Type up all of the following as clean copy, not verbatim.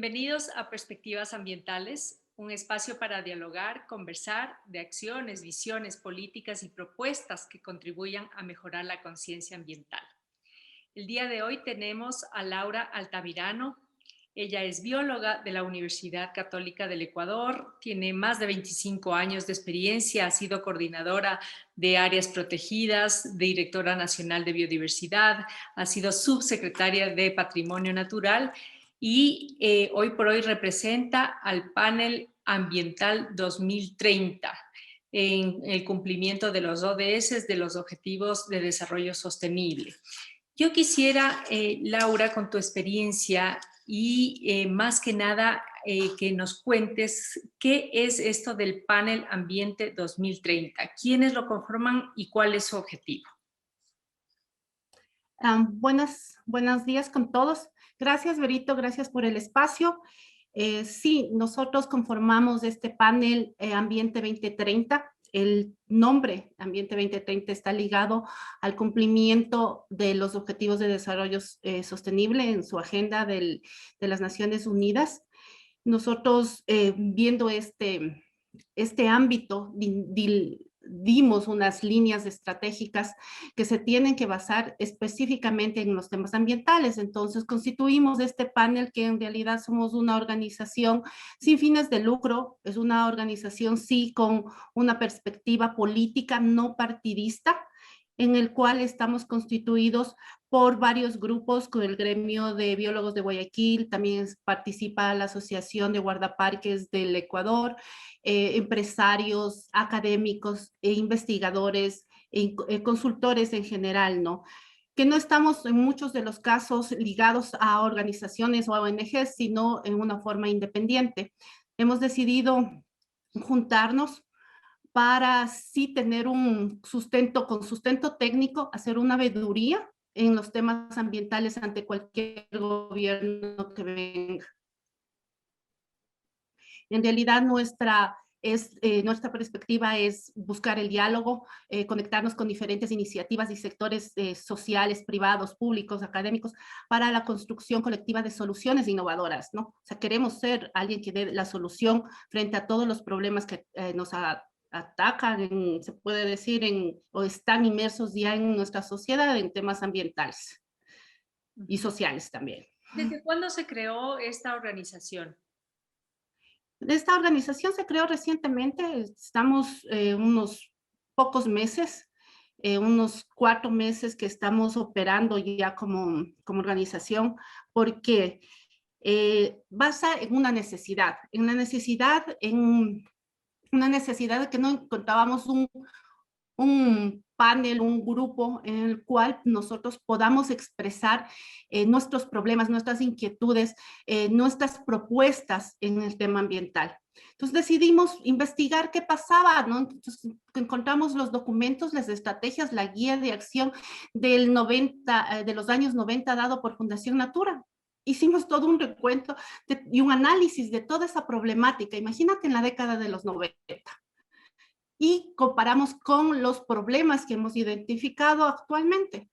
Bienvenidos a Perspectivas Ambientales, un espacio para dialogar, conversar de acciones, visiones, políticas y propuestas que contribuyan a mejorar la conciencia ambiental. El día de hoy tenemos a Laura Altamirano. Ella es bióloga de la Universidad Católica del Ecuador, tiene más de 25 años de experiencia, ha sido coordinadora de áreas protegidas, directora nacional de biodiversidad, ha sido subsecretaria de Patrimonio Natural y hoy por hoy representa al panel ambiental 2030 en el cumplimiento de los ODS, de los Objetivos de Desarrollo Sostenible. Yo quisiera, Laura, con tu experiencia y más que nada que nos cuentes qué es esto del Panel Ambiente 2030, quiénes lo conforman y cuál es su objetivo. Buenos días con todos. Gracias, Berito, gracias por el espacio. Sí, nosotros conformamos este panel Ambiente 2030. El nombre Ambiente 2030 está ligado al cumplimiento de los Objetivos de Desarrollo Sostenible en su agenda de las Naciones Unidas. Nosotros, viendo este ámbito, dimos unas líneas estratégicas que se tienen que basar específicamente en los temas ambientales. Entonces, constituimos este panel que en realidad somos una organización sin fines de lucro, es una organización sí con una perspectiva política no partidista, en el cual estamos constituidos por varios grupos, con el gremio de biólogos de Guayaquil, también participa la Asociación de Guardaparques del Ecuador, empresarios, académicos e investigadores, consultores en general, ¿no? Que no estamos en muchos de los casos ligados a organizaciones o a ONGs, sino en una forma independiente. Hemos decidido juntarnos para sí tener un sustento, con sustento técnico, hacer una veeduría en los temas ambientales ante cualquier gobierno que venga. En realidad nuestra perspectiva es buscar el diálogo, conectarnos con diferentes iniciativas y sectores sociales, privados, públicos, académicos, para la construcción colectiva de soluciones innovadoras, ¿no? O sea, queremos ser alguien que dé la solución frente a todos los problemas que nos atacan, se puede decir, o están inmersos ya en nuestra sociedad en temas ambientales y sociales también. ¿Desde cuándo se creó esta organización? Esta organización se creó recientemente, estamos unos pocos meses, unos 4 meses que estamos operando ya como organización, porque basa en una necesidad de que no encontrábamos un panel, un grupo en el cual nosotros podamos expresar nuestros problemas, nuestras inquietudes, nuestras propuestas en el tema ambiental. Entonces decidimos investigar qué pasaba, ¿no? Entonces encontramos los documentos, las estrategias, la guía de acción de los años 90 dado por Fundación Natura. Hicimos todo un recuento y un análisis de toda esa problemática. Imagínate en la década de los 90 y comparamos con los problemas que hemos identificado actualmente.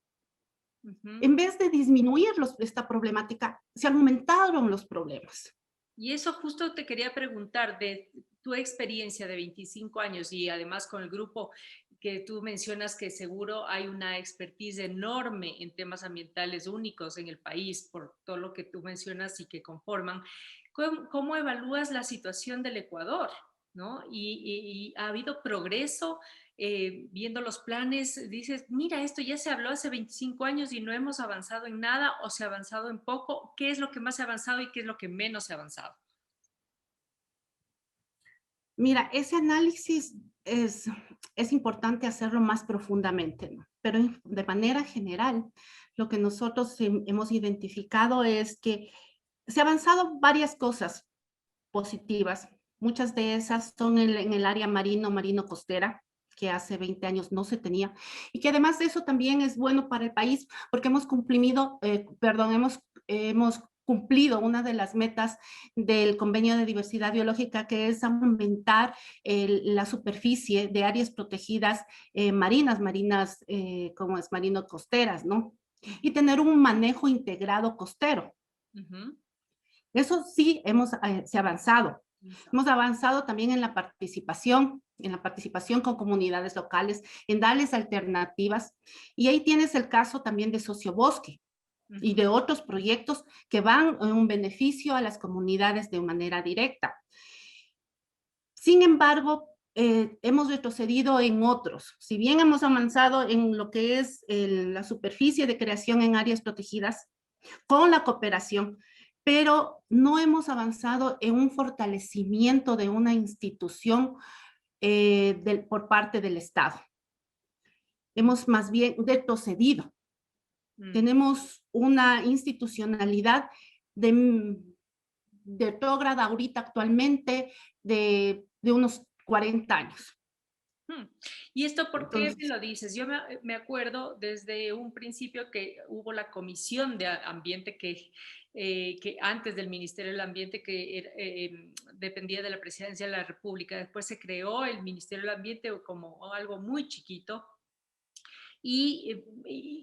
Uh-huh. En vez de disminuir esta problemática, se aumentaron los problemas. Y eso justo te quería preguntar de tu experiencia de 25 años y además con el grupo que tú mencionas que seguro hay una expertise enorme en temas ambientales únicos en el país por todo lo que tú mencionas y que conforman. ¿Cómo evalúas la situación del Ecuador? ¿No? Y ha habido progreso, viendo los planes, dices, mira, esto ya se habló hace 25 años y no hemos avanzado en nada o se ha avanzado en poco. ¿Qué es lo que más se ha avanzado y qué es lo que menos se ha avanzado? Mira, ese análisis es importante hacerlo más profundamente, ¿no? Pero de manera general, lo que nosotros hemos identificado es que se han avanzado varias cosas positivas. Muchas de esas son en el área marino costera, que hace 20 años no se tenía, y que además de eso también es bueno para el país, porque hemos cumplido una de las metas del Convenio de Diversidad Biológica, que es aumentar la superficie de áreas protegidas marinas, como es marino costeras, ¿no? Y tener un manejo integrado costero. Uh-huh. Eso sí, se ha avanzado. Hemos avanzado también en la participación con comunidades locales, en darles alternativas. Y ahí tienes el caso también de Sociobosque y de otros proyectos que van en un beneficio a las comunidades de manera directa. Sin embargo, hemos retrocedido en otros. Si bien hemos avanzado en lo que es la superficie de creación en áreas protegidas con la cooperación, pero no hemos avanzado en un fortalecimiento de una institución por parte del Estado. Hemos más bien retrocedido. Tenemos una institucionalidad de retrógrada ahorita actualmente de unos 40 años. ¿Y esto por qué me lo dices? Yo me acuerdo desde un principio que hubo la Comisión de Ambiente que antes del Ministerio del Ambiente que dependía de la Presidencia de la República. Después se creó el Ministerio del Ambiente como algo muy chiquito y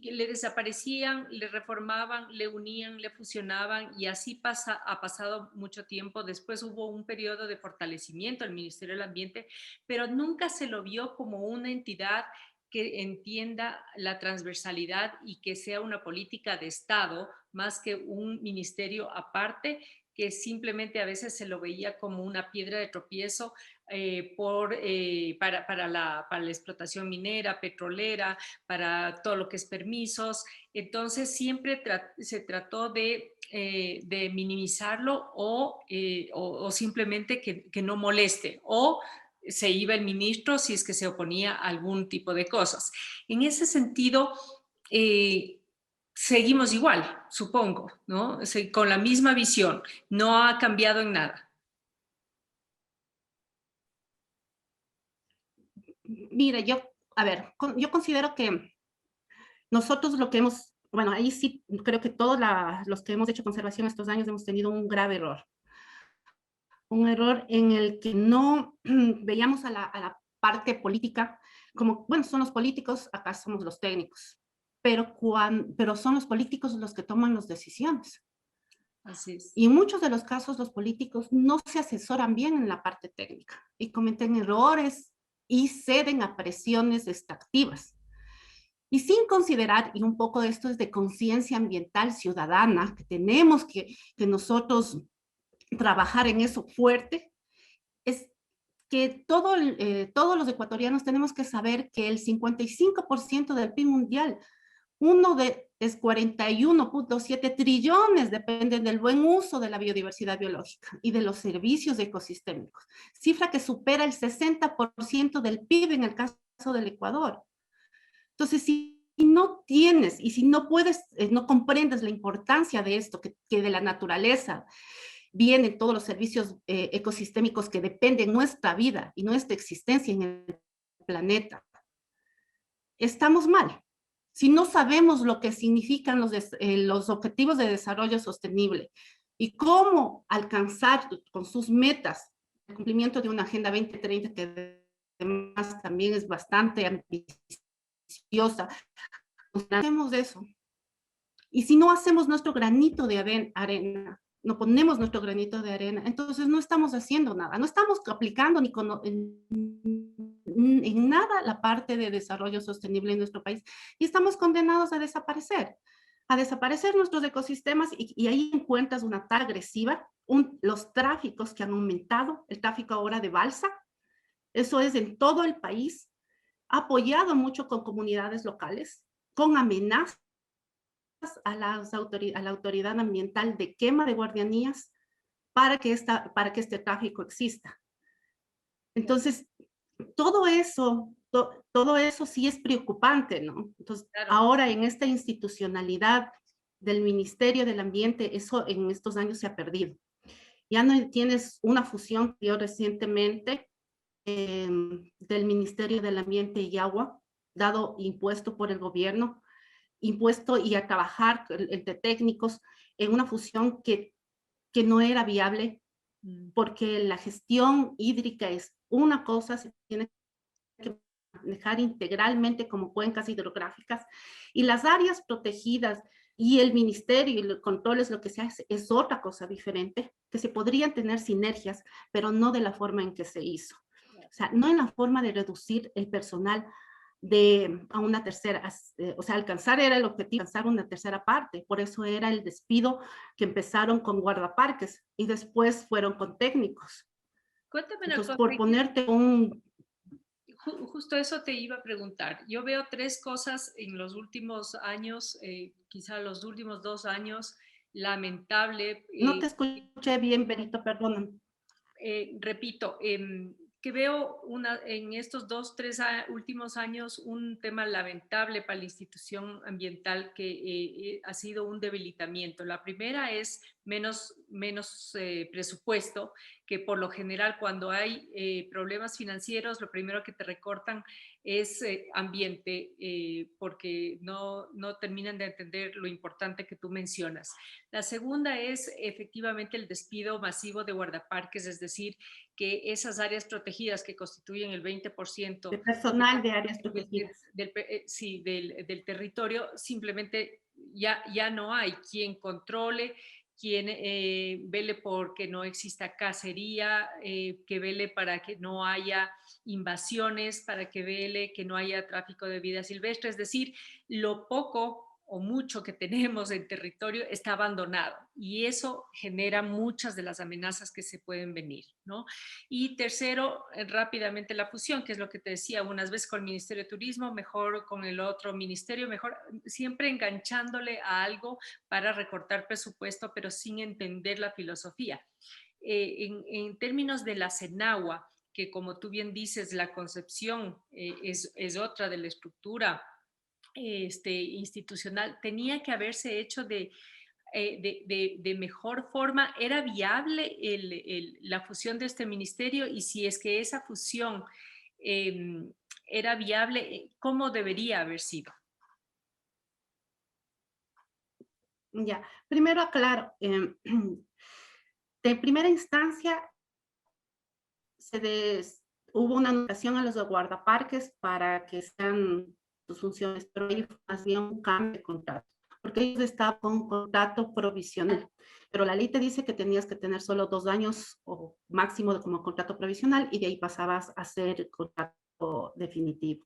le desaparecían, le reformaban, le unían, le fusionaban y así ha pasado mucho tiempo. Después hubo un periodo de fortalecimiento del Ministerio del Ambiente, pero nunca se lo vio como una entidad que entienda la transversalidad y que sea una política de Estado más que un ministerio aparte, que simplemente a veces se lo veía como una piedra de tropiezo para la explotación minera, petrolera, para todo lo que es permisos. Entonces siempre se trató de minimizarlo o simplemente que no moleste, o se iba el ministro si es que se oponía a algún tipo de cosas. En ese sentido, seguimos igual, supongo, ¿no? Con la misma visión, no ha cambiado en nada. Mira, yo considero que nosotros lo que hemos, bueno, ahí sí creo que todos los que hemos hecho conservación estos años hemos tenido un grave error. Un error en el que no veíamos a la parte política como, bueno, son los políticos, acá somos los técnicos, pero son los políticos los que toman las decisiones. Así es. Y en muchos de los casos los políticos no se asesoran bien en la parte técnica y cometen errores y ceden a presiones extractivas. Y sin considerar, y un poco de esto es de conciencia ambiental ciudadana, que tenemos que nosotros trabajar en eso fuerte, es que todos los ecuatorianos tenemos que saber que el 55% del PIB mundial, es 41.7 trillones, dependen del buen uso de la biodiversidad biológica y de los servicios ecosistémicos, cifra que supera el 60% del PIB en el caso del Ecuador. Entonces, si no tienes y si no puedes, no comprendes la importancia de esto, que de la naturaleza vienen todos los servicios ecosistémicos que dependen nuestra vida y nuestra existencia en el planeta, estamos mal. Si no sabemos lo que significan los objetivos de desarrollo sostenible y cómo alcanzar con sus metas el cumplimiento de una Agenda 2030 que además también es bastante ambiciosa, hacemos eso. Y si no hacemos nuestro granito de arena, no ponemos nuestro granito de arena, entonces no estamos haciendo nada, no estamos aplicando en nada la parte de desarrollo sostenible en nuestro país y estamos condenados a desaparecer nuestros ecosistemas y ahí encuentras una tala agresiva, los tráficos que han aumentado, el tráfico ahora de balsa, eso es en todo el país, apoyado mucho con comunidades locales, con amenazas a la autoridad ambiental de quema de guardianías para que este tráfico exista. Entonces, todo eso sí es preocupante, ¿no? Entonces, claro, ahora en esta institucionalidad del Ministerio del Ambiente, eso en estos años se ha perdido. Ya no tienes una fusión que yo recientemente del Ministerio del Ambiente y Agua, impuesto por el gobierno, impuesto y a trabajar entre técnicos en una fusión que no era viable, porque la gestión hídrica es una cosa, se tiene que manejar integralmente como cuencas hidrográficas, y las áreas protegidas y el ministerio y el control es lo que se hace, es otra cosa diferente, que se podrían tener sinergias, pero no de la forma en que se hizo. O sea, no en la forma de reducir el personal a una tercera, o sea, alcanzar era el objetivo, alcanzar una tercera parte, por eso era el despido que empezaron con guardaparques y después fueron con técnicos. Cuéntame una Entonces, cosa, por ponerte un... justo eso te iba a preguntar. Yo veo tres cosas en los últimos años, quizá los últimos 2 años, lamentable. No te escuché bien, Berito, perdón. Repito, que veo en estos 2, 3 últimos años un tema lamentable para la institución ambiental que ha sido un debilitamiento. La primera es menos presupuesto, que por lo general cuando hay problemas financieros, lo primero que te recortan es ambiente, porque no terminan de entender lo importante que tú mencionas. La segunda es efectivamente el despido masivo de guardaparques, es decir, que esas áreas protegidas que constituyen el 20% De personal de áreas protegidas. sí, del territorio, simplemente ya no hay quien controle, quien vele por que no exista cacería, que vele para que no haya invasiones, para que vele que no haya tráfico de vida silvestre, es decir, lo poco o mucho que tenemos en territorio está abandonado y eso genera muchas de las amenazas que se pueden venir, ¿no? Y tercero, rápidamente la fusión, que es lo que te decía, unas veces con el Ministerio de Turismo, mejor con el otro ministerio, mejor siempre enganchándole a algo para recortar presupuesto, pero sin entender la filosofía. En términos de la CENAGUA, que como tú bien dices, la concepción es otra de la estructura institucional, tenía que haberse hecho de mejor forma. ¿Era viable la fusión de este ministerio? Y si es que esa fusión eh, era viable, ¿cómo debería haber sido? Ya, primero aclaro, de primera instancia hubo una anotación a los guardaparques para que sean sus funciones, pero ahí fue más bien un cambio de contrato, porque ellos estaban con un contrato provisional, pero la ley te dice que tenías que tener solo 2 años o máximo como contrato provisional y de ahí pasabas a ser contrato definitivo.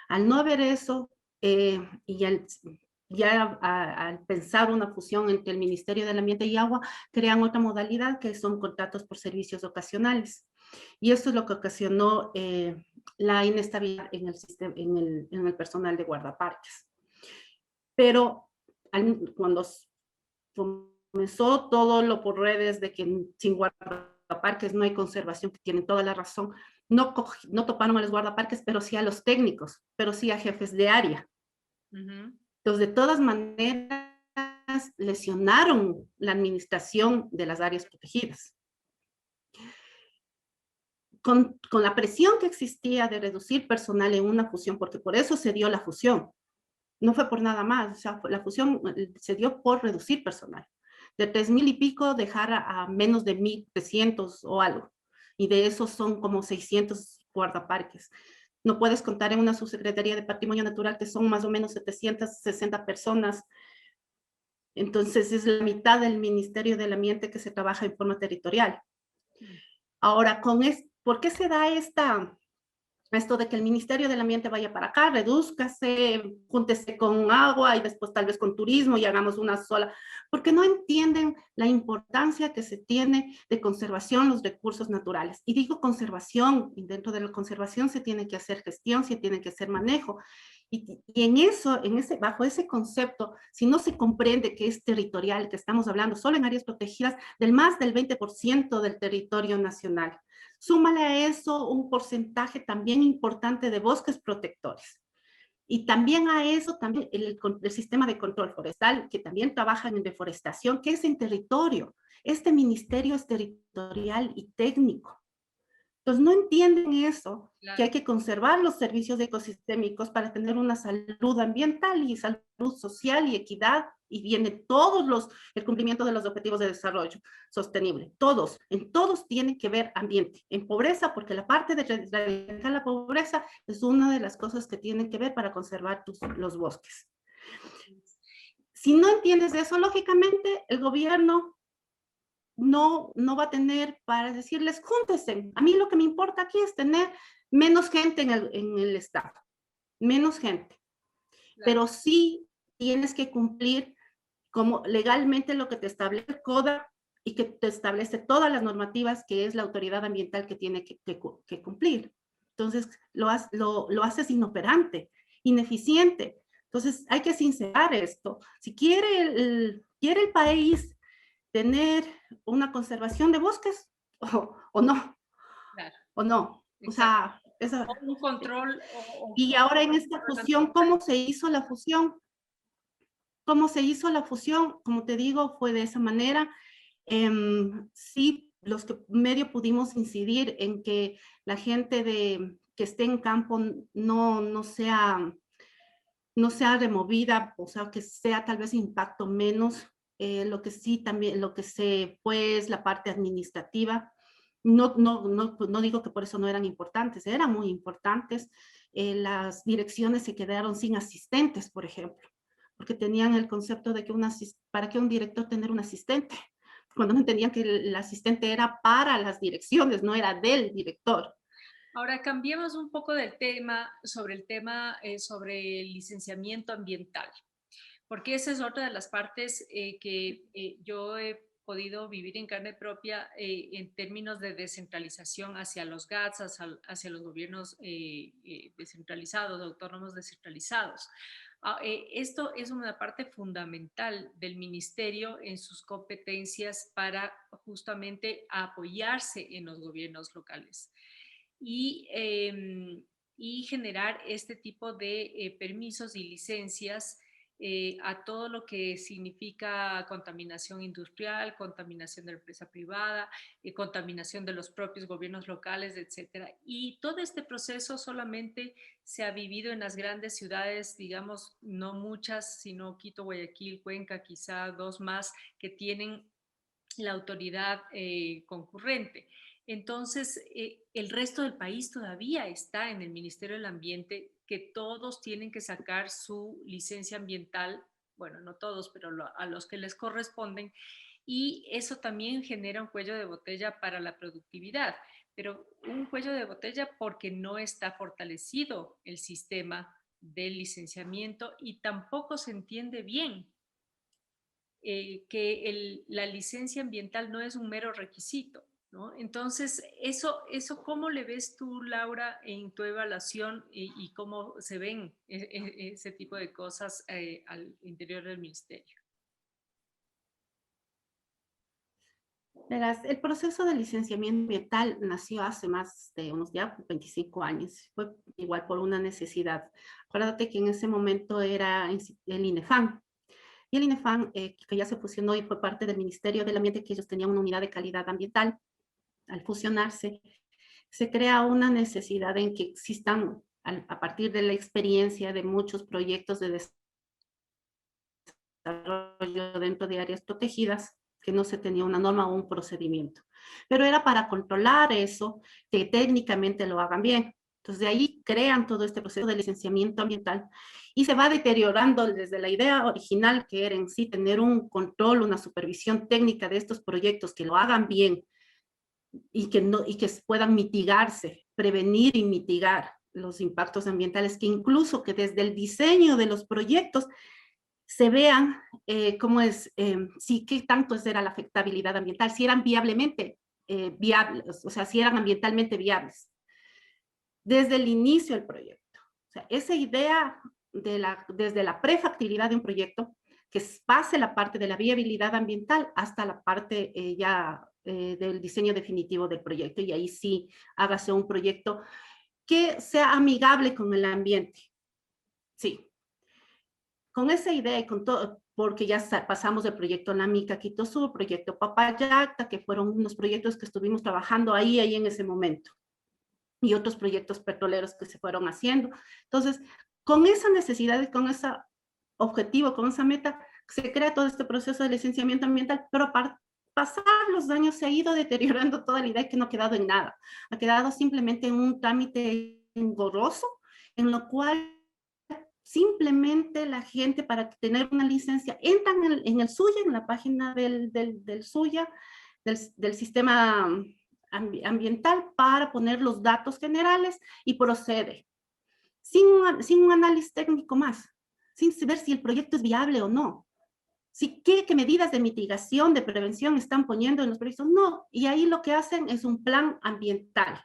Al no haber eso, y al pensar una fusión entre el Ministerio del Ambiente y Agua, crean otra modalidad que son contratos por servicios ocasionales. Y esto es lo que ocasionó la inestabilidad en el, sistema, en el personal de guardaparques. Pero cuando comenzó todo lo por redes de que sin guardaparques no hay conservación, que tienen toda la razón, no toparon a los guardaparques, pero sí a los técnicos, pero sí a jefes de área. Entonces, de todas maneras, lesionaron la administración de las áreas protegidas. Con la presión que existía de reducir personal en una fusión, porque por eso se dio la fusión, no fue por nada más, o sea, la fusión se dio por reducir personal. De 3,000 y pico dejar a menos de 1,300 o algo, y de esos son como 600 guardaparques. No puedes contar en una subsecretaría de Patrimonio Natural que son más o menos 760 personas, entonces es la mitad del Ministerio del Ambiente que se trabaja en forma territorial. Ahora, ¿por qué se da esto de que el Ministerio del Ambiente vaya para acá, redúzcase, júntese con agua y después tal vez con turismo y hagamos una sola? Porque no entienden la importancia que se tiene de conservación los recursos naturales. Y digo conservación, y dentro de la conservación se tiene que hacer gestión, se tiene que hacer manejo. Y bajo ese concepto, si no se comprende que es territorial, que estamos hablando solo en áreas protegidas del más del 20% del territorio nacional, súmale a eso un porcentaje también importante de bosques protectores. Y también a eso, también el sistema de control forestal, que también trabaja en deforestación, que es en territorio. Este ministerio es territorial y técnico. Entonces no entienden eso, claro, que hay que conservar los servicios ecosistémicos para tener una salud ambiental y salud social y equidad, y viene el cumplimiento de los objetivos de desarrollo sostenible. En todos tiene que ver ambiente. En pobreza, porque la parte de erradicar la pobreza es una de las cosas que tienen que ver para conservar los bosques. Si no entiendes eso, lógicamente el gobierno no va a tener para decirles, júntense. A mí lo que me importa aquí es tener menos gente en el Estado, menos gente. Claro. Pero sí tienes que cumplir como legalmente lo que te establece el CODA y que te establece todas las normativas que es la autoridad ambiental que tiene que cumplir. Entonces, lo haces inoperante, ineficiente. Entonces, hay que sincerar esto. Si quiere el país tener una conservación de bosques o no, Claro, o no. O exacto. sea, eso. O un control Y ahora en esta fusión, ¿cómo se hizo la fusión? ¿Cómo se hizo la fusión? Como te digo, fue de esa manera. Sí, los que medio pudimos incidir en que la gente que esté en campo no sea removida, o sea, que sea tal vez impacto menos. Lo que sí también, lo que se fue es la parte administrativa. No digo que por eso no eran importantes, eran muy importantes. Las direcciones se quedaron sin asistentes, por ejemplo, porque tenían el concepto de que para qué un director tener un asistente, cuando no entendían que el asistente era para las direcciones, no era del director. Ahora cambiemos un poco del tema, sobre el licenciamiento ambiental, porque esa es otra de las partes que yo he podido vivir en carne propia en términos de descentralización hacia los GATS, hacia los gobiernos descentralizados, autónomos descentralizados. Esto es una parte fundamental del ministerio en sus competencias para justamente apoyarse en los gobiernos locales y generar este tipo de permisos y licencias a todo lo que significa contaminación industrial, contaminación de la empresa privada, contaminación de los propios gobiernos locales, etcétera. Y todo este proceso solamente se ha vivido en las grandes ciudades, digamos, no muchas, sino Quito, Guayaquil, Cuenca, quizá dos más, que tienen la autoridad concurrente. Entonces, el resto del país todavía está en el Ministerio del Ambiente, que todos tienen que sacar su licencia ambiental, bueno, no todos, pero a los que les corresponden, y eso también genera un cuello de botella para la productividad, pero un cuello de botella porque no está fortalecido el sistema del licenciamiento y tampoco se entiende bien que la licencia ambiental no es un mero requisito, ¿no? Entonces, eso ¿cómo le ves tú, Laura, en tu evaluación y cómo se ven ese tipo de cosas al interior del ministerio? Verás, el proceso de licenciamiento ambiental nació hace más de unos ya 25 años. Fue igual por una necesidad. Acuérdate que en ese momento era el INEFAM. Y el INEFAM, que ya se fusionó y fue parte del Ministerio del Ambiente, que ellos tenían una unidad de calidad ambiental. Al fusionarse, se crea una necesidad en que existan, a partir de la experiencia de muchos proyectos de desarrollo dentro de áreas protegidas, que no se tenía una norma o un procedimiento. Pero era para controlar eso, que técnicamente lo hagan bien. Entonces, de ahí crean todo este proceso de licenciamiento ambiental y se va deteriorando desde la idea original, que era en sí tener un control, una supervisión técnica de estos proyectos, que lo hagan bien y que puedan mitigarse, prevenir y mitigar los impactos ambientales, que incluso que desde el diseño de los proyectos se vean cómo es, sí, qué tanto era la afectabilidad ambiental, si eran viablemente viables, o sea, si eran ambientalmente viables, desde el inicio del proyecto. O sea, esa idea desde la prefactibilidad de un proyecto, que pase la parte de la viabilidad ambiental hasta la parte del diseño definitivo del proyecto, y ahí sí hágase un proyecto que sea amigable con el ambiente. Sí, con esa idea y con todo, porque ya pasamos del proyecto Namica Quito Sur, proyecto Papayacta, que fueron unos proyectos que estuvimos trabajando ahí en ese momento, y otros proyectos petroleros que se fueron haciendo. Entonces, con esa necesidad y con ese objetivo, con esa meta, se crea todo este proceso de licenciamiento ambiental, pero para pasar los años se ha ido deteriorando toda la idea, que no ha quedado en nada. Ha quedado simplemente en un trámite engorroso, en lo cual simplemente la gente para tener una licencia entran en el SUYA, en la página del SUYA, del sistema ambiental, para poner los datos generales y procede, sin un análisis técnico más, sin ver si el proyecto es viable o no. Si qué medidas de mitigación, de prevención están poniendo en los proyectos, no. Y ahí lo que hacen es un plan ambiental,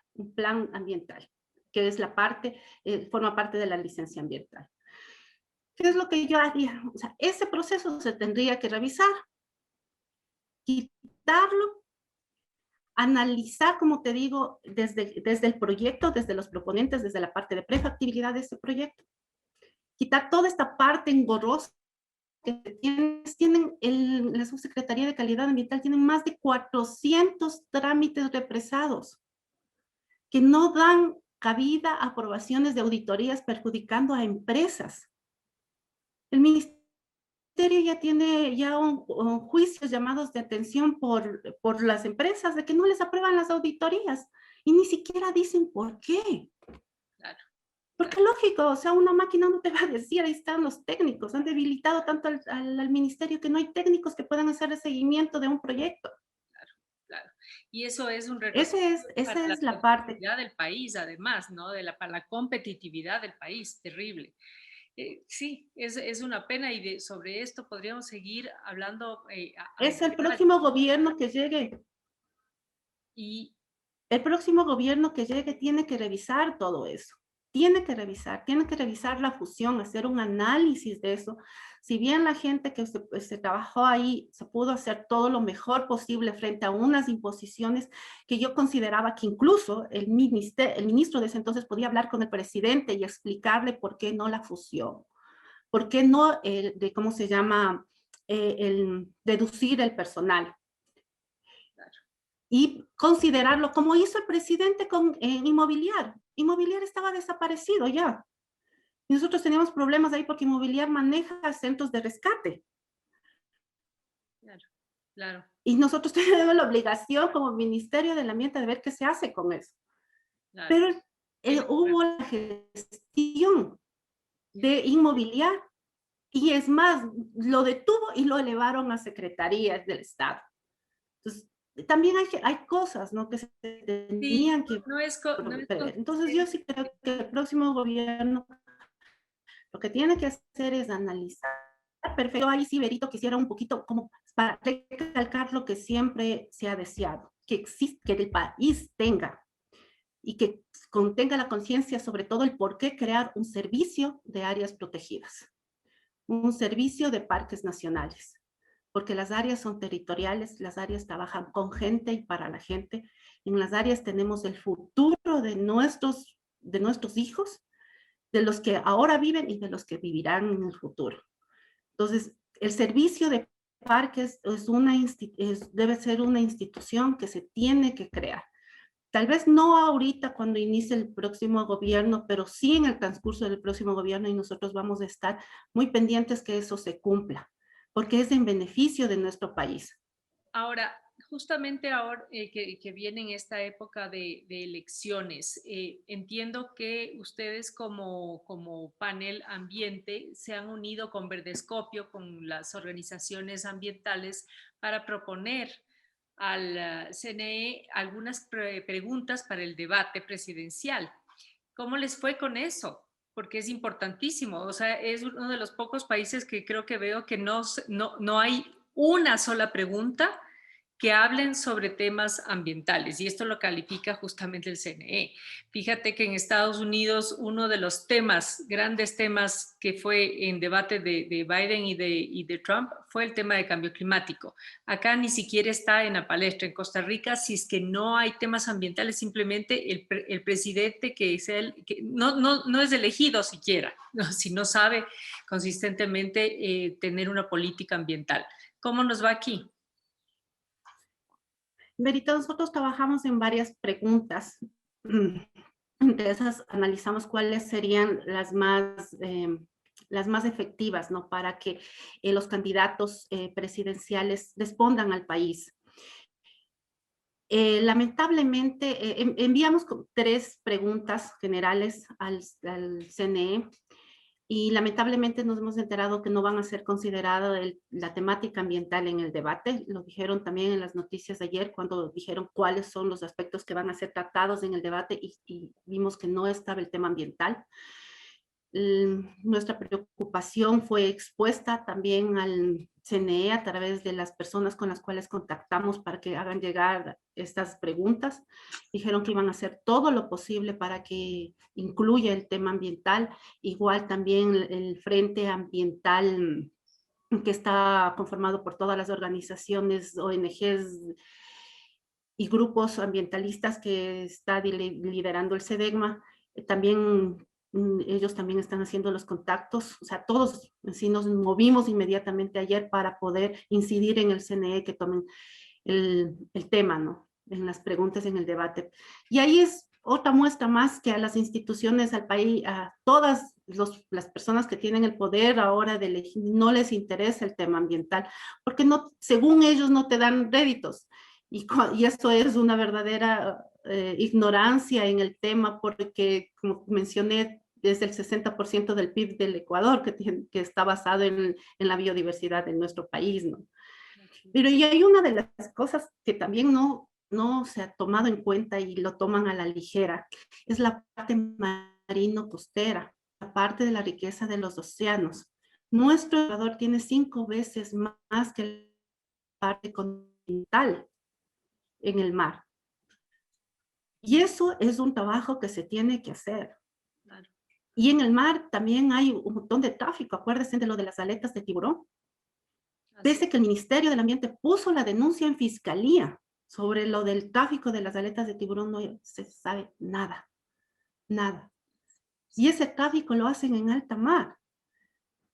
que es la parte, forma parte de la licencia ambiental. ¿Qué es lo que yo haría? O sea, ese proceso se tendría que revisar, quitarlo, analizar, como te digo, desde el proyecto, desde los proponentes, desde la parte de prefactibilidad de ese proyecto, quitar toda esta parte engorrosa que tienen la Subsecretaría de Calidad Ambiental, tienen más de 400 trámites represados que no dan cabida a aprobaciones de auditorías perjudicando a empresas. El Ministerio ya tiene juicios, llamados de atención por las empresas de que no les aprueban las auditorías y ni siquiera dicen por qué. Claro. Porque lógico, o sea, una máquina no te va a decir, ahí están los técnicos, han debilitado tanto al ministerio que no hay técnicos que puedan hacer el seguimiento de un proyecto. Claro, claro. Y eso es un Esa para la es la parte. competitividad del país, además, ¿no? Para la competitividad del país, terrible. Sí, es una pena y sobre esto podríamos seguir hablando. Es el próximo gobierno que llegue. Y El próximo gobierno que llegue tiene que revisar todo eso. Tiene que revisar la fusión, hacer un análisis de eso. Si bien la gente que se trabajó ahí se pudo hacer todo lo mejor posible frente a unas imposiciones que yo consideraba que incluso el ministro de ese entonces podía hablar con el presidente y explicarle por qué no la fusión, por qué no ¿cómo se llama? El deducir el personal. Y considerarlo como hizo el presidente con Inmobiliar. Inmobiliar estaba desaparecido ya. Y nosotros teníamos problemas ahí porque Inmobiliar maneja centros de rescate. claro, claro. Y nosotros tenemos la obligación como Ministerio del Ambiente de ver qué se hace con eso. Claro. Pero hubo la gestión de Inmobiliar y es más, lo detuvo y lo elevaron a secretarías del Estado. Entonces, también hay cosas, ¿no?, que se tenían que prever. Entonces yo sí creo que el próximo gobierno lo que tiene que hacer es analizar. Perfecto, ahí sí, Berito, quisiera un poquito como para recalcar lo que siempre se ha deseado, que existe, que el país tenga y que contenga la conciencia sobre todo el por qué crear un servicio de áreas protegidas, un servicio de parques nacionales, porque las áreas son territoriales, las áreas trabajan con gente y para la gente. En las áreas tenemos el futuro de nuestros hijos, de los que ahora viven y de los que vivirán en el futuro. Entonces, el servicio de parques debe ser una institución que se tiene que crear. Tal vez no ahorita cuando inicie el próximo gobierno, pero sí en el transcurso del próximo gobierno, y nosotros vamos a estar muy pendientes que eso se cumpla, porque es en beneficio de nuestro país. Ahora, justamente ahora que viene en esta época de elecciones, entiendo que ustedes como panel ambiente se han unido con Verdescopio, con las organizaciones ambientales, para proponer al CNE algunas preguntas para el debate presidencial. ¿Cómo les fue con eso? Porque es importantísimo. O sea, es uno de los pocos países que creo que veo que no hay una sola pregunta que hablen sobre temas ambientales, y esto lo califica justamente el CNE. Fíjate que en Estados Unidos uno de los grandes temas que fue en debate de Biden y de Trump fue el tema de cambio climático. Acá ni siquiera está en la palestra. En Costa Rica, si es que no hay temas ambientales, simplemente el presidente que no es elegido siquiera, ¿no? Si no sabe consistentemente tener una política ambiental. ¿Cómo nos va aquí? Berito, nosotros trabajamos en varias preguntas. Entre esas analizamos cuáles serían las más efectivas, ¿no?, para que los candidatos presidenciales respondan al país. Lamentablemente, enviamos 3 preguntas generales al CNE y lamentablemente nos hemos enterado que no van a ser considerada la temática ambiental en el debate. Lo dijeron también en las noticias de ayer cuando dijeron cuáles son los aspectos que van a ser tratados en el debate y vimos que no estaba el tema ambiental. Nuestra preocupación fue expuesta también al CNE a través de las personas con las cuales contactamos para que hagan llegar estas preguntas. Dijeron que iban a hacer todo lo posible para que incluya el tema ambiental. Igual también el Frente Ambiental, que está conformado por todas las organizaciones, ONGs y grupos ambientalistas que está liderando el CEDEGMA, también ellos también están haciendo los contactos, o sea, todos sí nos movimos inmediatamente ayer para poder incidir en el CNE que tomen el tema, ¿no? En las preguntas, en el debate. Y ahí es otra muestra más que a las instituciones, al país, a todas las personas que tienen el poder ahora de elegir, no les interesa el tema ambiental, porque no, según ellos no te dan réditos. Y esto es una verdadera ignorancia en el tema, porque, como mencioné, es el 60% del PIB del Ecuador que está basado en la biodiversidad de nuestro país, ¿no? Pero y hay una de las cosas que también no se ha tomado en cuenta y lo toman a la ligera, es la parte marino-costera, la parte de la riqueza de los océanos. Nuestro Ecuador tiene 5 veces más que la parte continental en el mar. Y eso es un trabajo que se tiene que hacer. Claro. Y en el mar también hay un montón de tráfico. Acuérdense de lo de las aletas de tiburón. Desde que el Ministerio del Ambiente puso la denuncia en fiscalía sobre lo del tráfico de las aletas de tiburón, no se sabe nada, nada. Y ese tráfico lo hacen en alta mar.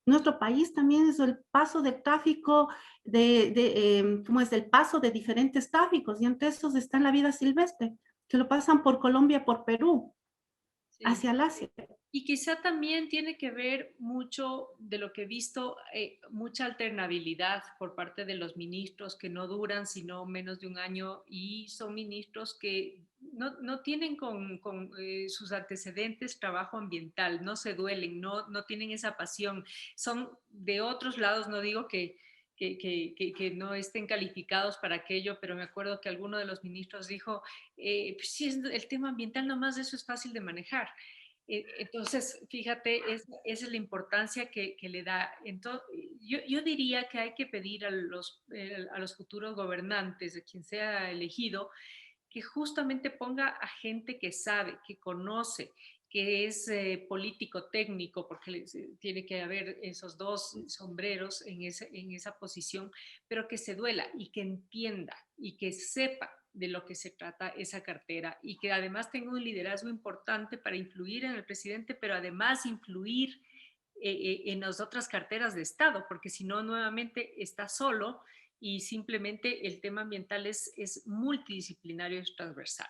Nuestro país también es el paso del tráfico, ¿cómo es? El paso de diferentes tráficos, y entre esos está la vida silvestre, que lo pasan por Colombia, por Perú, sí, hacia el Asia. Y quizá también tiene que ver mucho de lo que he visto, mucha alternabilidad por parte de los ministros que no duran sino menos de un año y son ministros que no tienen con sus antecedentes trabajo ambiental, no se duelen, no tienen esa pasión, son de otros lados, no digo que no estén calificados para aquello, pero me acuerdo que alguno de los ministros dijo, pues sí, el tema ambiental nomás eso es fácil de manejar. Entonces, fíjate, esa es la importancia que le da. Entonces, yo diría que hay que pedir a los futuros gobernantes, de quien sea elegido, que justamente ponga a gente que sabe, que conoce, que es político técnico, porque tiene que haber esos dos sombreros en esa posición, pero que se duela y que entienda y que sepa de lo que se trata esa cartera y que además tenga un liderazgo importante para influir en el presidente, pero además influir en las otras carteras de Estado, porque si no, nuevamente está solo y simplemente el tema ambiental es multidisciplinario y transversal.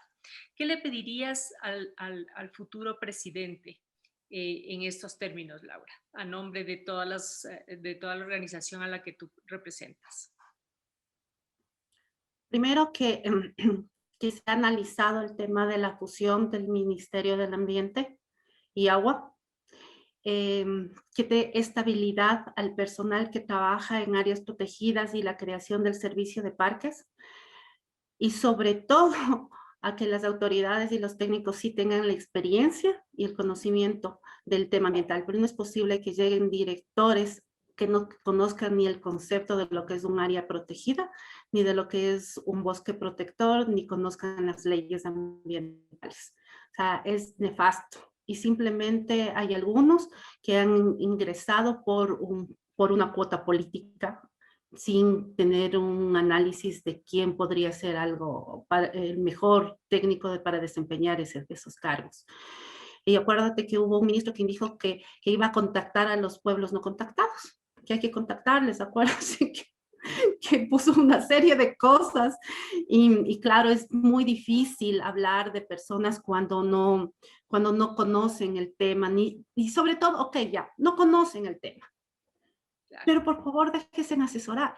¿Qué le pedirías al futuro presidente en estos términos, Laura, a nombre de toda la organización a la que tú representas? Primero que se ha analizado el tema de la fusión del Ministerio del Ambiente y Agua, que dé estabilidad al personal que trabaja en áreas protegidas y la creación del servicio de parques, y sobre todo a que las autoridades y los técnicos sí tengan la experiencia y el conocimiento del tema ambiental, pero no es posible que lleguen directores que no conozcan ni el concepto de lo que es un área protegida, ni de lo que es un bosque protector, ni conozcan las leyes ambientales. O sea, es nefasto. Y simplemente hay algunos que han ingresado por una cuota política, sin tener un análisis de quién podría ser el mejor técnico para desempeñar esos cargos. Y acuérdate que hubo un ministro que dijo que iba a contactar a los pueblos no contactados, que hay que contactarles, acuérdense que puso una serie de cosas y claro, es muy difícil hablar de personas cuando no conocen el tema, y sobre todo, ok, ya, no conocen el tema, pero por favor déjense asesorar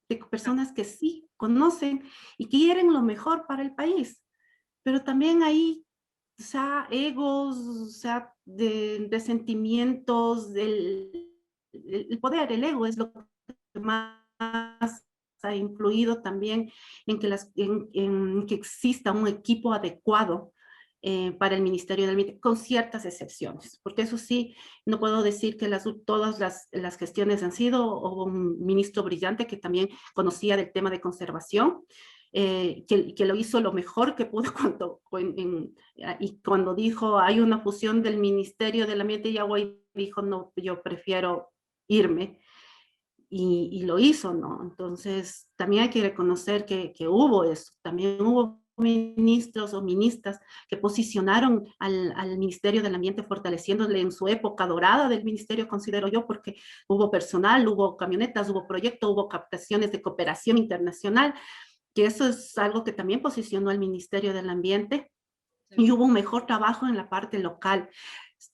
de personas que sí conocen y quieren lo mejor para el país, pero también ahí sea, egos, o sea, de sentimientos, el poder, el ego es lo que más ha influido también en que, en que exista un equipo adecuado para el Ministerio del Ambiente, con ciertas excepciones, porque eso sí, no puedo decir que todas las gestiones han sido, hubo un ministro brillante que también conocía del tema de conservación, que lo hizo lo mejor que pudo y cuando dijo hay una fusión del Ministerio del Ambiente y Agua, y dijo no, yo prefiero irme, y lo hizo, ¿no? Entonces, también hay que reconocer que hubo eso, también hubo ministros o ministras que posicionaron al Ministerio del Ambiente fortaleciéndole en su época dorada del ministerio, considero yo, porque hubo personal, hubo camionetas, hubo proyectos, hubo captaciones de cooperación internacional, que eso es algo que también posicionó al Ministerio del Ambiente, y hubo un mejor trabajo en la parte local.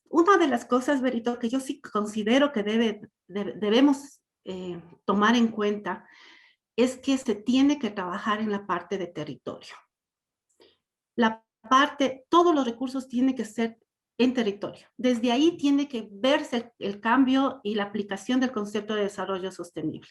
Una de las cosas, Berito, que yo sí considero que debemos tomar en cuenta es que se tiene que trabajar en la parte de territorio. La parte, todos los recursos tienen que ser en territorio. Desde ahí tiene que verse el cambio y la aplicación del concepto de desarrollo sostenible.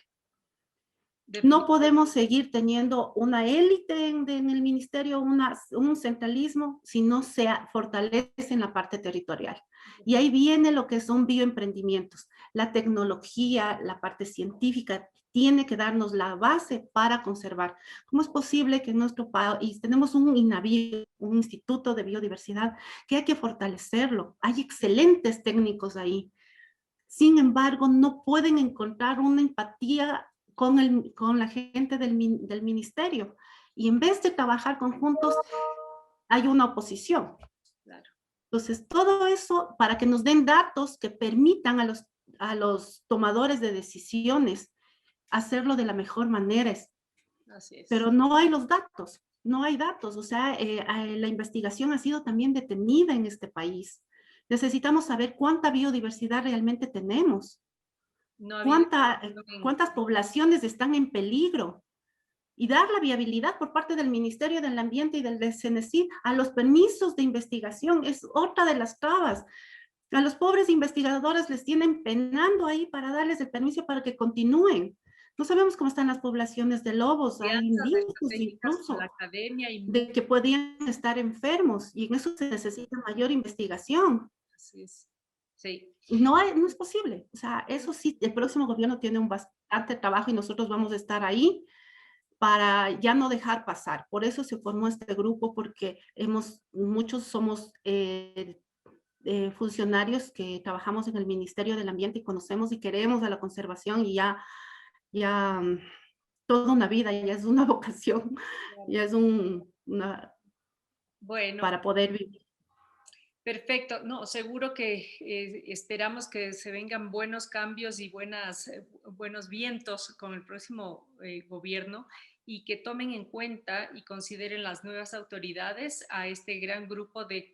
No podemos seguir teniendo una élite en el ministerio, un centralismo, si no se fortalece en la parte territorial. Y ahí viene lo que son bioemprendimientos. La tecnología, la parte científica, tiene que darnos la base para conservar. ¿Cómo es posible que en nuestro país tenemos un INABIO, un Instituto de Biodiversidad, que hay que fortalecerlo? Hay excelentes técnicos ahí. Sin embargo, no pueden encontrar una empatía con la gente del ministerio. Y en vez de trabajar conjuntos, hay una oposición. Claro. Entonces, todo eso para que nos den datos que permitan a los tomadores de decisiones hacerlo de la mejor manera. Así es. Pero no hay los datos, no hay datos. O sea, la investigación ha sido también detenida en este país. Necesitamos saber cuánta biodiversidad realmente tenemos. No ha habido ¿Cuántas poblaciones están en peligro? Y dar la viabilidad por parte del Ministerio del Ambiente y del CNECID a los permisos de investigación es otra de las trabas. A los pobres investigadores les tienen penando ahí para darles el permiso para que continúen. No sabemos cómo están las poblaciones de lobos, hay alianzas indicios estratégicas con la incluso academia y de que podían estar enfermos, y en eso se necesita mayor investigación. así es. Sí. No es posible. O sea, eso sí, el próximo gobierno tiene un bastante trabajo y nosotros vamos a estar ahí para ya no dejar pasar. Por eso se formó este grupo, porque muchos somos funcionarios que trabajamos en el Ministerio del Ambiente y conocemos y queremos a la conservación, y ya toda una vida, ya es una vocación, ya es Bueno, para poder vivir. perfecto. No, seguro que esperamos que se vengan buenos cambios y buenos vientos con el próximo gobierno, y que tomen en cuenta y consideren las nuevas autoridades a este gran grupo de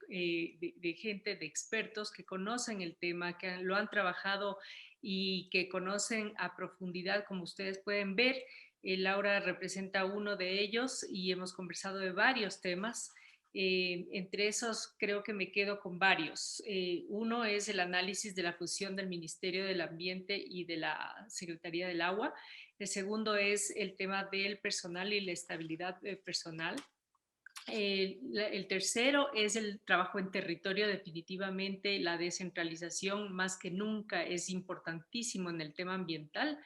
gente, de expertos que conocen el tema, que lo han trabajado y que conocen a profundidad, como ustedes pueden ver. Laura representa uno de ellos y hemos conversado de varios temas. Entre esos creo que me quedo con varios. Uno es el análisis de la fusión del Ministerio del Ambiente y de la Secretaría del Agua. El segundo es el tema del personal y la estabilidad personal. El tercero es el trabajo en territorio. Definitivamente la descentralización más que nunca es importantísimo en el tema ambiental.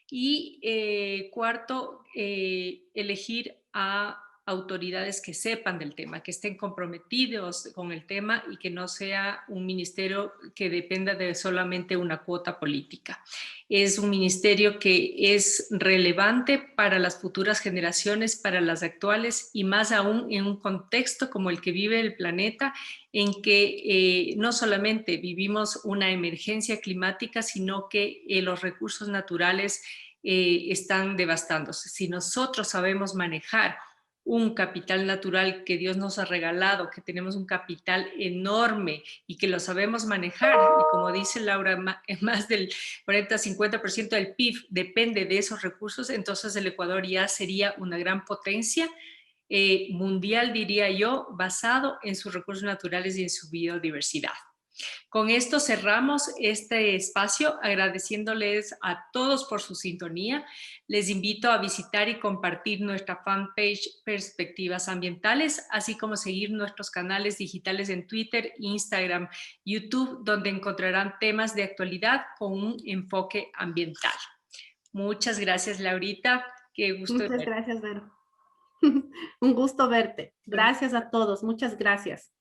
Y cuarto, elegir a autoridades que sepan del tema, que estén comprometidos con el tema y que no sea un ministerio que dependa de solamente una cuota política. Es un ministerio que es relevante para las futuras generaciones, para las actuales, y más aún en un contexto como el que vive el planeta, en que no solamente vivimos una emergencia climática, sino que los recursos naturales están devastándose. Si nosotros sabemos manejar un capital natural que Dios nos ha regalado, que tenemos un capital enorme y que lo sabemos manejar, y como dice Laura, más del 40-50% del PIB depende de esos recursos, entonces el Ecuador ya sería una gran potencia mundial, diría yo, basado en sus recursos naturales y en su biodiversidad. Con esto cerramos este espacio agradeciéndoles a todos por su sintonía. Les invito a visitar y compartir nuestra fanpage Perspectivas Ambientales, así como seguir nuestros canales digitales en Twitter, Instagram, YouTube, donde encontrarán temas de actualidad con un enfoque ambiental. Muchas gracias, Laurita. Qué gusto Muchas verte. gracias, Vero. Un gusto verte. Gracias a todos. Muchas gracias.